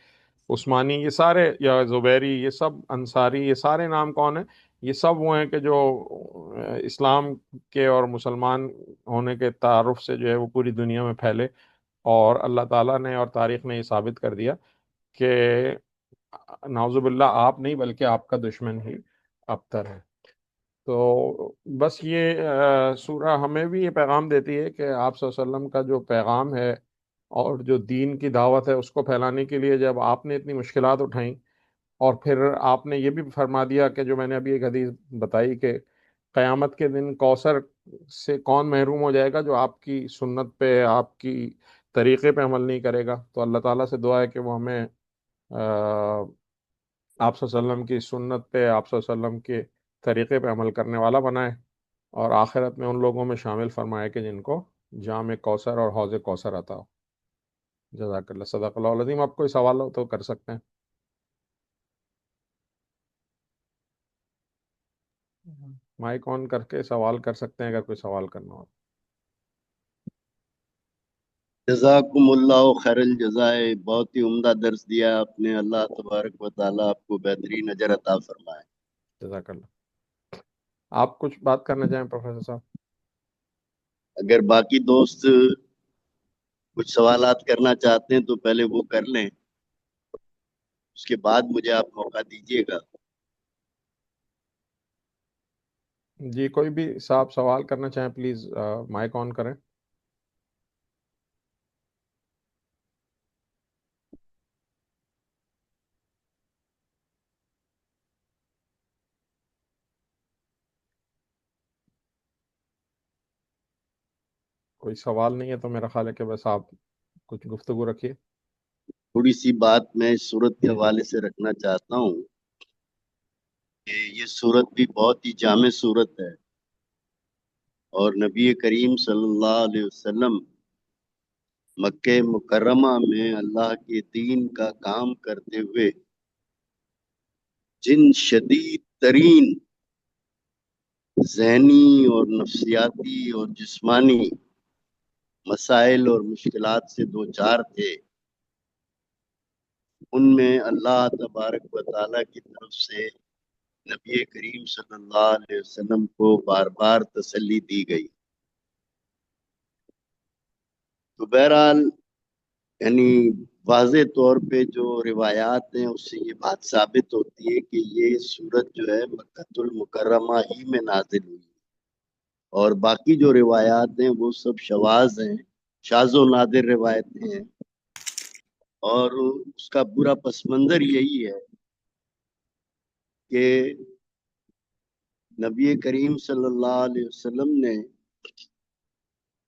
عثمانی، یہ سارے، یا زبیری، یہ سب انصاری، یہ سارے نام کون ہیں؟ یہ سب وہ ہیں کہ جو اسلام کے اور مسلمان ہونے کے تعارف سے جو ہے وہ پوری دنیا میں پھیلے، اور اللہ تعالیٰ نے اور تاریخ نے یہ ثابت کر دیا کہ نعوذ باللہ آپ نہیں بلکہ آپ کا دشمن ہی ابتر ہے۔ تو بس یہ سورہ ہمیں بھی یہ پیغام دیتی ہے کہ آپ صلی اللہ علیہ وسلم کا جو پیغام ہے اور جو دین کی دعوت ہے اس کو پھیلانے کے لیے جب آپ نے اتنی مشکلات اٹھائیں، اور پھر آپ نے یہ بھی فرما دیا کہ جو میں نے ابھی ایک حدیث بتائی کہ قیامت کے دن کوثر سے کون محروم ہو جائے گا؟ جو آپ کی سنت پہ، آپ کی طریقے پہ عمل نہیں کرے گا۔ تو اللہ تعالیٰ سے دعا ہے کہ وہ ہمیں آپ صلی اللہ علیہ وسلم کی سنت پہ، آپ صلی اللہ علیہ وسلم کے طریقے پہ عمل کرنے والا بنائے، اور آخرت میں ان لوگوں میں شامل فرمائے کہ جن کو جام کوثر اور حوض کوثر عطا ہو۔ جزاک اللہ، صدق اللہ العظیم۔ آپ کوئی سوال ہو تو کر سکتے ہیں۔ مائک آن کر کے سوال کر سکتے ہیں اگر کوئی سوال کرنا ہو۔
جزاکم اللہ خیر الجزائے، بہت ہی عمدہ درس دیا آپ نے، اللہ تبارک و تعالیٰ آپ کو بہترین اجر عطا فرمائے۔
جزاک اللہ۔ آپ کچھ بات کرنا چاہیں پروفیسر صاحب؟
اگر باقی دوست کچھ سوالات کرنا چاہتے ہیں تو پہلے وہ کر لیں، اس کے بعد مجھے آپ موقع دیجیے گا۔
جی، کوئی بھی صاحب سوال کرنا چاہیں پلیز مائک آن کریں۔ کوئی سوال نہیں ہے تو میرا خیال ہے کہ بس آپ کچھ گفتگو رکھیے۔
تھوڑی سی بات میں اس صورت کے
جی جی۔
حوالے سے رکھنا چاہتا ہوں کہ یہ صورت بھی بہت ہی جامع صورت ہے، اور نبی کریم صلی اللہ علیہ وسلم مکہ مکرمہ میں اللہ کے دین کا کام کرتے ہوئے جن شدید ترین ذہنی اور نفسیاتی اور جسمانی مسائل اور مشکلات سے دو چار تھے، ان میں اللہ تبارک و تعالیٰ کی طرف سے نبی کریم صلی اللہ علیہ وسلم کو بار بار تسلی دی گئی۔ تو بہرحال یعنی واضح طور پہ جو روایات ہیں اس سے یہ بات ثابت ہوتی ہے کہ یہ سورت جو ہے مکۃ المکرمہ ہی میں نازل ہوئی، اور باقی جو روایات ہیں وہ سب شواذ ہیں، شاذ و نادر روایتیں ہیں، اور اس کا پورا پس منظر یہی ہے کہ نبی کریم صلی اللہ علیہ وسلم نے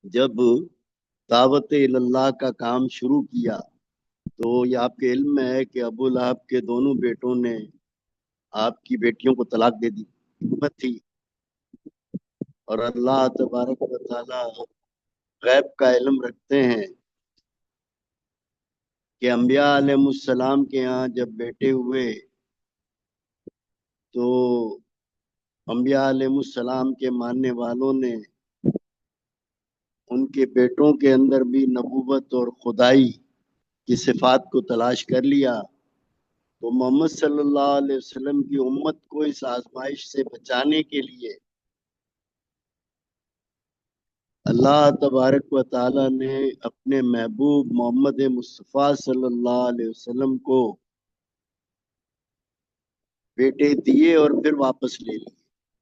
جب دعوت اللہ کا کام شروع کیا تو یہ آپ کے علم میں ہے کہ ابو لہب کے دونوں بیٹوں نے آپ کی بیٹیوں کو طلاق دے دی، حکمت تھی، اور اللہ تبارک و تعالی غیب کا علم رکھتے ہیں کہ انبیاء علیہ السلام کے ہاں جب بیٹے ہوئے تو انبیاء علیہ السلام کے ماننے والوں نے ان کے بیٹوں کے اندر بھی نبوت اور خدائی کی صفات کو تلاش کر لیا، تو محمد صلی اللہ علیہ وسلم کی امت کو اس آزمائش سے بچانے کے لیے اللہ تبارک و تعالی نے اپنے محبوب محمد مصطفیٰ صلی اللہ علیہ وسلم کو بیٹے دیے اور پھر واپس لے لیے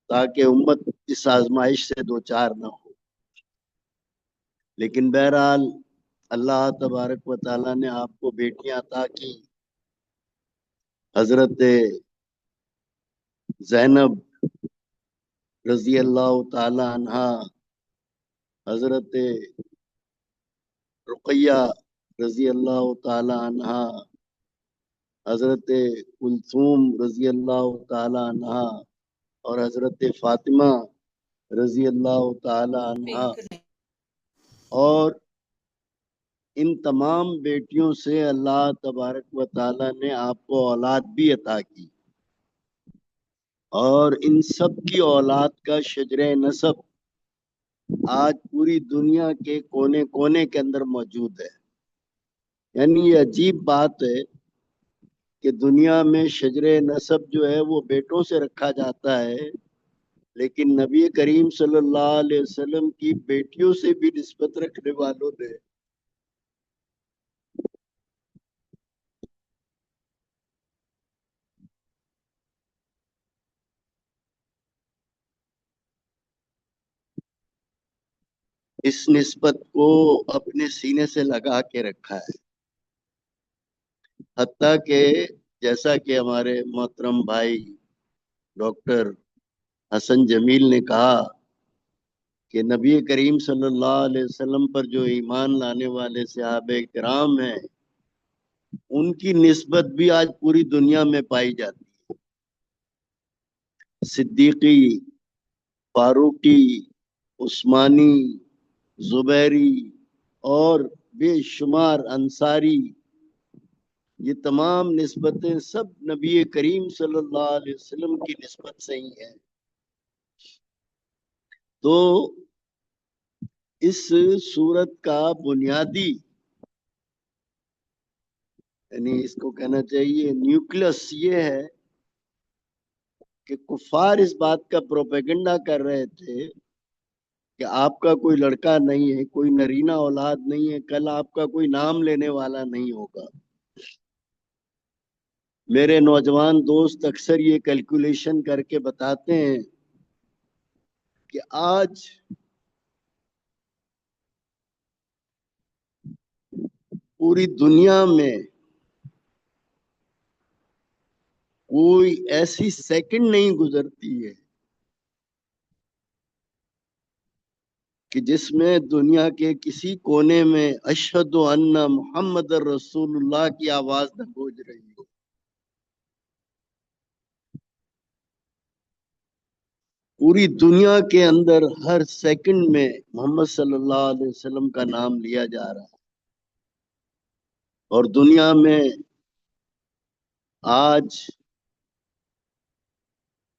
تاکہ امت اس آزمائش سے دو چار نہ ہو۔ لیکن بہرحال اللہ تبارک و تعالی نے آپ کو بیٹیاں عطا کی، حضرت زینب رضی اللہ تعالی عنہا، حضرت رقیہ رضی اللہ تعالی عنہا، حضرت کلثوم رضی اللہ تعالی عنہا، اور حضرت فاطمہ رضی اللہ تعالی عنہا، اور ان تمام بیٹیوں سے اللہ تبارک و تعالی نے آپ کو اولاد بھی عطا کی، اور ان سب کی اولاد کا شجرہ نسب آج پوری دنیا کے کونے کونے کے اندر موجود ہے۔ یعنی یہ عجیب بات ہے کہ دنیا میں شجرہ نسب جو ہے وہ بیٹوں سے رکھا جاتا ہے، لیکن نبی کریم صلی اللہ علیہ وسلم کی بیٹیوں سے بھی نسبت رکھنے والوں نے اس نسبت کو اپنے سینے سے لگا کے رکھا ہے، حتیٰ کہ جیسا کہ ہمارے محترم بھائی ڈاکٹر حسن جمیل نے کہا کہ نبی کریم صلی اللہ علیہ وسلم پر جو ایمان لانے والے صحابہ کرام ہیں ان کی نسبت بھی آج پوری دنیا میں پائی جاتی ہے. صدیقی، فاروقی، عثمانی، زبیری اور بے شمار انصاری، یہ تمام نسبتیں سب نبی کریم صلی اللہ علیہ وسلم کی نسبت سے ہی ہیں. تو اس صورت کا بنیادی، یعنی اس کو کہنا چاہیے نیوکلس، یہ ہے کہ کفار اس بات کا پروپیگنڈا کر رہے تھے کہ آپ کا کوئی لڑکا نہیں ہے، کوئی نرینہ اولاد نہیں ہے، کل آپ کا کوئی نام لینے والا نہیں ہوگا. میرے نوجوان دوست اکثر یہ کیلکولیشن کر کے بتاتے ہیں کہ آج پوری دنیا میں کوئی ایسی سیکنڈ نہیں گزرتی ہے کہ جس میں دنیا کے کسی کونے میں اشہد ان محمد رسول اللہ کی آواز نہ گونج رہی ہو. پوری دنیا کے اندر ہر سیکنڈ میں محمد صلی اللہ علیہ وسلم کا نام لیا جا رہا ہے. اور دنیا میں آج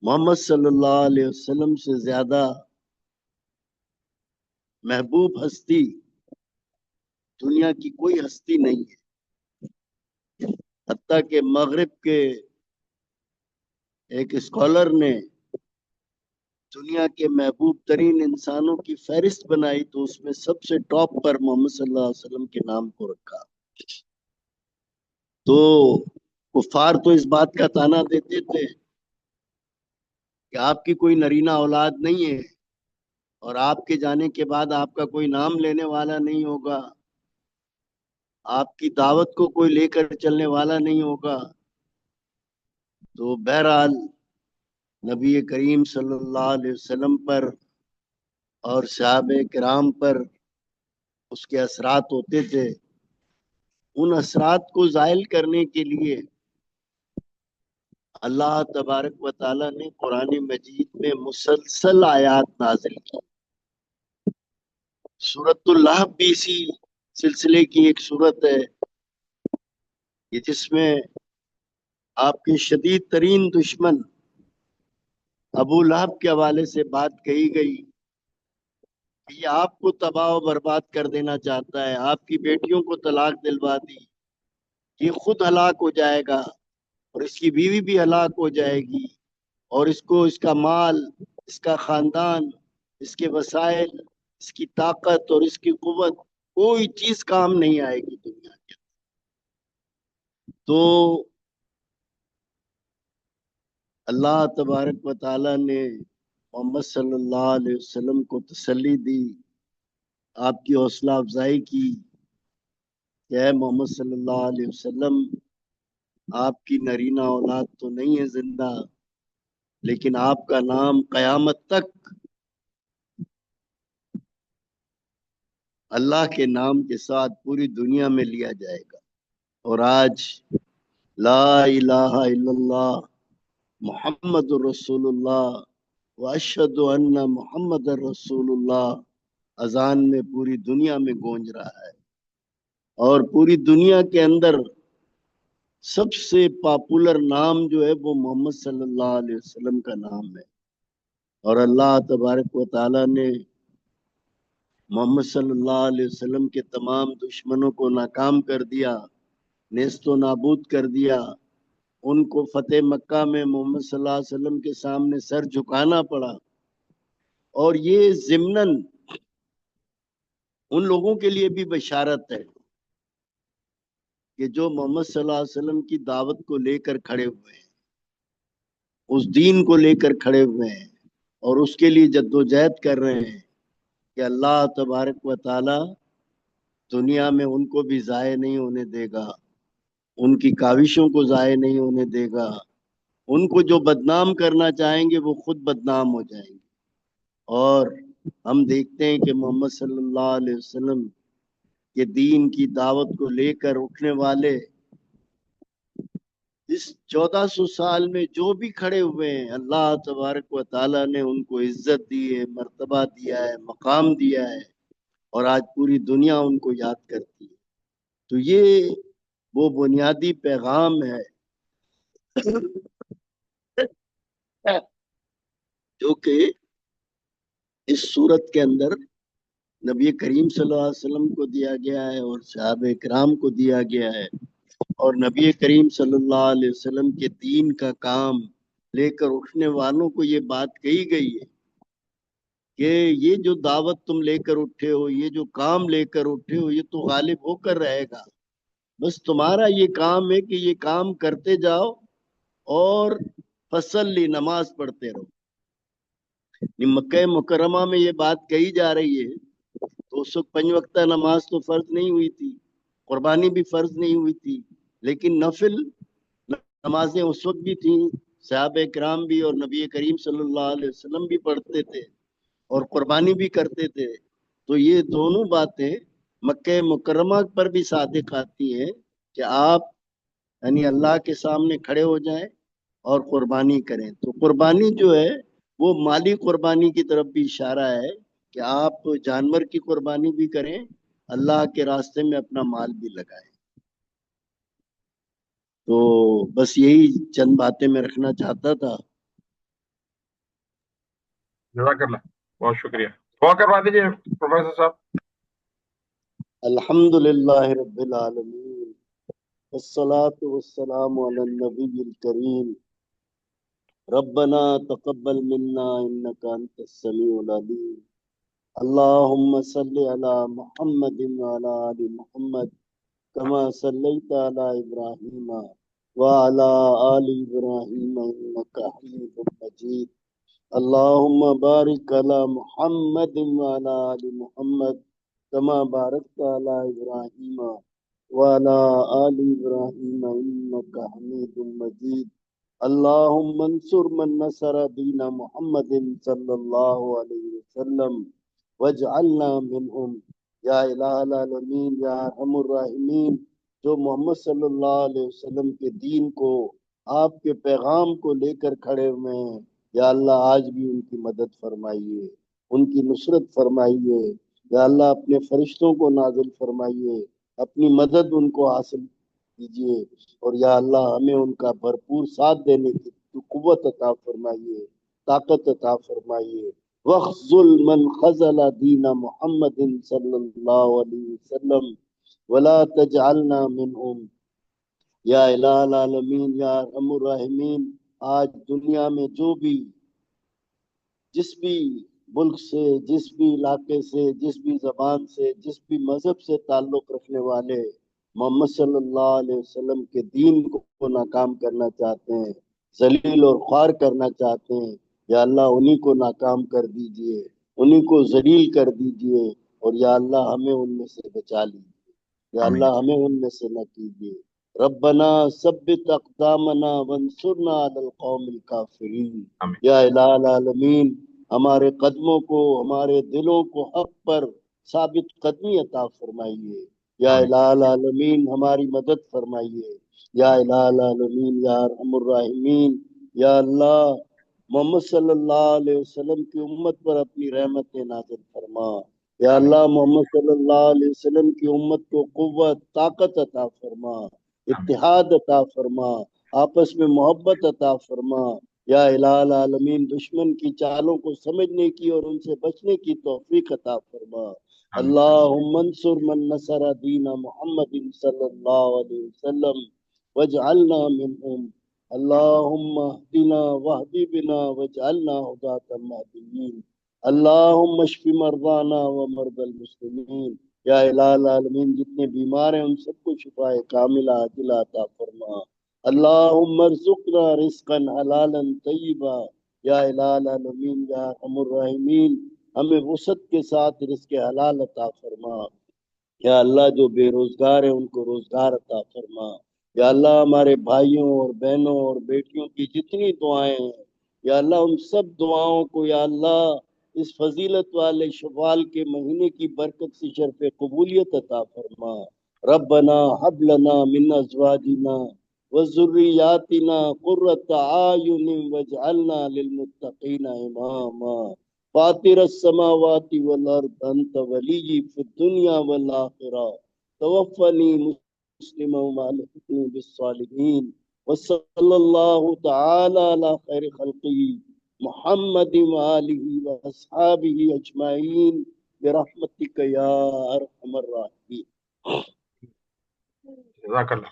محمد صلی اللہ علیہ وسلم سے زیادہ محبوب ہستی دنیا کی کوئی ہستی نہیں ہے. حتیٰ کہ مغرب کے ایک اسکالر نے دنیا کے محبوب ترین انسانوں کی فہرست بنائی تو اس میں سب سے ٹاپ پر محمد صلی اللہ علیہ وسلم کے نام کو رکھا. تو کفار تو اس بات کا تانا دیتے تھے کہ آپ کی کوئی نرینہ اولاد نہیں ہے اور آپ کے جانے کے بعد آپ کا کوئی نام لینے والا نہیں ہوگا، آپ کی دعوت کو کوئی لے کر چلنے والا نہیں ہوگا. تو بہرحال نبی کریم صلی اللہ علیہ وسلم پر اور صحابہ کرام پر اس کے اثرات ہوتے تھے. ان اثرات کو زائل کرنے کے لیے اللہ تبارک و تعالیٰ نے قرآن مجید میں مسلسل آیات نازل کی. سورۃ اللہب بھی اسی سلسلے کی ایک سورت ہے کہ جس میں آپ کے شدید ترین دشمن ابو لہب کے حوالے سے بات کہی گئی کہ یہ آپ کو تباہ و برباد کر دینا چاہتا ہے، آپ کی بیٹیوں کو طلاق دلوا دی، یہ خود ہلاک ہو جائے گا اور اس کی بیوی بھی ہلاک ہو جائے گی، اور اس کو اس کا مال، اس کا خاندان، اس کے وسائل، اس کی طاقت اور اس کی قوت کوئی چیز کام نہیں آئے گی دنیا کے. تو اللہ تبارک و تعالیٰ نے محمد صلی اللہ علیہ وسلم کو تسلی دی، آپ کی حوصلہ افزائی کی کہ اے محمد صلی اللہ علیہ وسلم، آپ کی نرینہ اولاد تو نہیں ہے زندہ، لیکن آپ کا نام قیامت تک اللہ کے نام کے ساتھ پوری دنیا میں لیا جائے گا. اور آج لا الہ الا اللہ محمد رسول اللہ واشہد ان محمد رسول اللہ اذان میں پوری دنیا میں گونج رہا ہے. اور پوری دنیا کے اندر سب سے پاپولر نام جو ہے وہ محمد صلی اللہ علیہ وسلم کا نام ہے. اور اللہ تبارک و تعالیٰ نے محمد صلی اللہ علیہ وسلم کے تمام دشمنوں کو ناکام کر دیا، نیست و نابود کر دیا. ان کو فتح مکہ میں محمد صلی اللہ علیہ وسلم کے سامنے سر جھکانا پڑا. اور یہ ضمناً ان لوگوں کے لیے بھی بشارت ہے کہ جو محمد صلی اللہ علیہ وسلم کی دعوت کو لے کر کھڑے ہوئے ہیں، اس دین کو لے کر کھڑے ہوئے ہیں اور اس کے لیے جدوجہد کر رہے ہیں کہ اللہ تبارک و تعالی دنیا میں ان کو بھی ضائع نہیں ہونے دے گا، ان کی کاوشوں کو ضائع نہیں ہونے دے گا. ان کو جو بدنام کرنا چاہیں گے وہ خود بدنام ہو جائیں گے۔ اور ہم دیکھتے ہیں کہ محمد صلی اللہ علیہ وسلم کے دین کی دعوت کو لے کر اٹھنے والے اس 1400 سال میں جو بھی کھڑے ہوئے ہیں، اللہ تبارک و تعالیٰ نے ان کو عزت دی ہے، مرتبہ دیا ہے، مقام دیا ہے، اور آج پوری دنیا ان کو یاد کرتی ہے۔ تو یہ وہ بنیادی پیغام ہے جو کہ اس صورت کے اندر نبی کریم صلی اللہ علیہ وسلم کو دیا گیا ہے اور صحابہ کرام کو دیا گیا ہے، اور نبی کریم صلی اللہ علیہ وسلم کے دین کا کام لے کر اٹھنے والوں کو یہ بات کہی گئی ہے کہ یہ جو دعوت تم لے کر اٹھے ہو، یہ جو کام لے کر اٹھے ہو، یہ تو غالب ہو کر رہے گا۔ بس تمہارا یہ کام ہے کہ یہ کام کرتے جاؤ اور فصلی نماز پڑھتے رہو۔ مکہ مکرمہ میں یہ بات کہی جا رہی ہے تو اس وقت 5 وقتہ نماز تو فرض نہیں ہوئی تھی، قربانی بھی فرض نہیں ہوئی تھی، لیکن نفل نمازیں اس وقت بھی تھیں، صحابہ کرام بھی اور نبی کریم صلی اللہ علیہ وسلم بھی پڑھتے تھے اور قربانی بھی کرتے تھے۔ تو یہ دونوں باتیں مکہ مکرمہ پر بھی صادق آتی ہیں کہ آپ یعنی اللہ کے سامنے کھڑے ہو جائیں اور قربانی کریں۔ تو قربانی جو ہے وہ مالی قربانی کی طرف بھی اشارہ ہے کہ آپ جانور کی قربانی بھی کریں، اللہ کے راستے میں اپنا مال بھی لگائیں۔ تو بس یہی چند باتیں میں رکھنا چاہتا تھا۔
جزاک اللہ، بہت شکریہ۔ دعا کروا دیجیے پروفیسر صاحب۔
الحمد للہ رب العالمین، والصلاة والسلام علی النبی الکریم، ربنا تقبل منا انک انت السمیع العلیم، اللہم صل علی محمد وعلی آل محمد کما صلیت علی ابراہیم وعلی آل ابراہیم انک حمید مجید، اللہم بارک علی محمد وعلی آل محمد کما بارکت علی ابراہیم وعلی آل ابراہیم انک حمید مجید، اللہم انصر من نصر دین محمد صلی اللہ علیہ وسلم واجعلنا منہم، یا الہ العالمین یا ارحم الراحمین۔ جو محمد صلی اللہ علیہ وسلم کے دین کو، آپ کے پیغام کو لے کر کھڑے ہوئے ہیں، یا اللہ آج بھی ان کی مدد فرمائیے، ان کی نصرت فرمائیے، یا اللہ اپنے فرشتوں کو نازل فرمائیے، اپنی مدد ان کو حاصل کیجیے، اور یا اللہ ہمیں ان کا بھرپور ساتھ دینے کی قوت عطا فرمائیے، طاقت عطا فرمائیے۔ وَخْذُلْ مَنْ خَذَلَ دِينَ محمد صلی اللہ علیہ وسلم وَلَا تَجْعَلْنَا مِنْهُمْ، یا الہ العالمین یا ارحم الراحمین۔ آج دنیا میں جو بھی جس بھی ملک سے، جس بھی علاقے سے، جس بھی زبان سے، جس بھی مذہب سے تعلق رکھنے والے محمد صلی اللہ علیہ وسلم کے دین کو ناکام کرنا چاہتے ہیں، ذلیل اور خوار کرنا چاہتے ہیں، یا اللہ انہی کو ناکام کر دیجئے، انہی کو ذلیل کر دیجئے، اور یا اللہ ہمیں ان میں سے بچا لیجئے، یا
آمین،
اللہ ہمیں ان میں سے نہ کیجئے۔ ربنا ثبت اقدامنا وانصرنا علی القوم الکافرین،
آمین،
یا الہ العالمین ہمارے قدموں کو، ہمارے دلوں کو حق پر ثابت قدمی عطا فرمائیے، یا
آمین،
الہ العالمین ہماری مدد فرمائیے، یا الہ العالمین یا ارحم الراحمین۔ یا اللہ محمد صلی اللہ علیہ وسلم کی امت پر اپنی رحمت نازل فرما، یا
آمین،
اللہ محمد صلی اللہ علیہ وسلم کی امت کو قوت طاقت عطا فرما،
آمین،
اتحاد عطا فرما، آپس میں محبت عطا فرما، یا الہ العالمین دشمن کی چالوں کو سمجھنے کی اور ان سے بچنے کی توفیق عطا فرما۔
آمین،
اللہم انصر من نصر دین محمد صلی اللہ علیہ وسلم واجعلنا منہم، اللہم اہدنا واہد بنا واجعلنا ہداة مہدیین، اللہم اشف مرضانا ومرضى المسلمین۔ یا الہ العالمین جتنے بیمار ہیں ان سب کو شفاء کاملہ عاجلہ عطا فرما، اللہم ارزقنا رزقا حلالا طیبا، یا الہ العالمین یا ارحم الراحمین ہمیں وسعت کے ساتھ رزق حلال عطا فرما، یا اللہ جو بے روزگار ہیں ان کو روزگار عطا فرما، یا اللہ ہمارے بھائیوں اور بہنوں اور بیٹیوں کی جتنی دعائیں ہیں یا اللہ ان سب دعاؤں کو یا اللہ اس فضیلت والے شوال کے مہینے کی برکت سے شرف قبولیت عطا فرما۔ ربنا حب لنا من ازواجنا وذریاتنا قرۃ اعین واجعلنا للمتقین اماما۔ فاطر السماوات والارض انت ولی فی الدنیا والآخرہ، توفنی مسلما وعلحقني بالصالحين، وصلى الله تعالى على خير خلقه محمد وآله وأصحابه أجمعين برحمتك يا أرحم الراحمين۔
جزاک اللہ۔